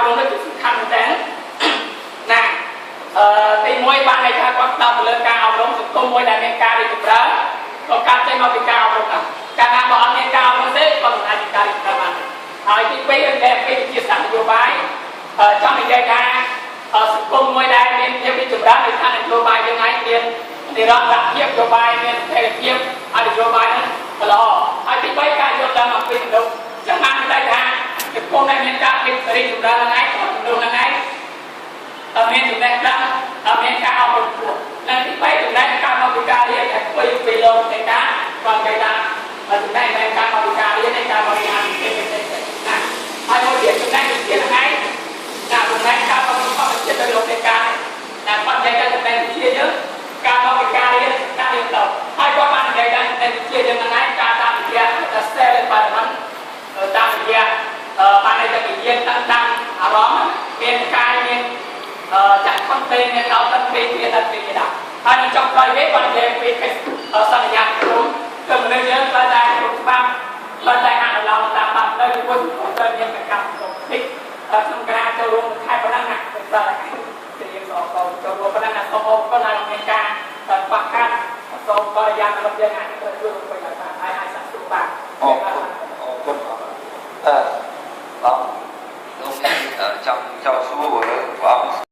រំនេះគឺសំខាន់មែនណាទីមួយបានន័យថាគាត់ដើរទៅលើការអប់រំសង្គមមួយដែលមានការរីកចម្រើនក៏ការចេញមកពីការអប់រំដែរកាលណាបើអត់មានការអប់រំទេក៏មិនអាចមានការរីកចម្រើនបានហើយទី2ដែលពីជាសាស្ត្រនយោបាយចង់និយាយថាសង្គមមួយដែលមានភាពរីកចម្រើនในខាងនយោបាយយើងឯងមាននិរន្តរភាពនយោបាយមានស្ថិរភាពហើយនយោបាយហ្នឹងល្អហើយទី3ការយល់ដឹងអំពីមនុស្សចឹងបានន័យថាសង្គមដែលមានការរីកចម្រើនហ្នឹងឯងមនុស្សហ្នឹងឯងមានចំណេះដឹងមានការអប់រំខ្ពស់និងទី3ចំណេះការមកពីការរៀនតែពីលោកនៃការគាត់និយាយថាចំណេះនៃការមកពីការរៀននៃការបរិហារទេណាហើយមួយទៀតចំណេះវិទ្យាហ្នឹងឯងការចំណេះការមកពីបច្ចេកទេសលោកនៃការតែគាត់និយាយថាចំណេះវិទ្យាយើងការមកពីការរៀនទៅហើយគាត់បាននិយាយថាចំណេះវិទ្យាយើងហ្នឹងឯងការតាមវិទ្យាតែ step បានតាមវិទ្យាបានតែវិទ្យាតាំងអារម្មណ៍មានកាយមានចាក់ខំពេញមានដល់ទឹកពេញមានដល់ពេញដែរហើយចុងក្រោយវិញគាត់និយាយពីសន្យាក្រុមគឺមនុស្សយើងត្រូវតែគ្រប់ច្បាប់ត្រូវតែអនុលោមតាមបាត់នៅពីពលត្រូវមានប្រកាសក្នុងទីក្នុងការចូលរួមខែប៉ុណ្ណឹងណាគឺតែរៀនសអចូលរួមប៉ុណ្ណឹងណាសូមអរគុណដែលមានការខ្វះខាតសូមបរិយាកាសរបស់យើង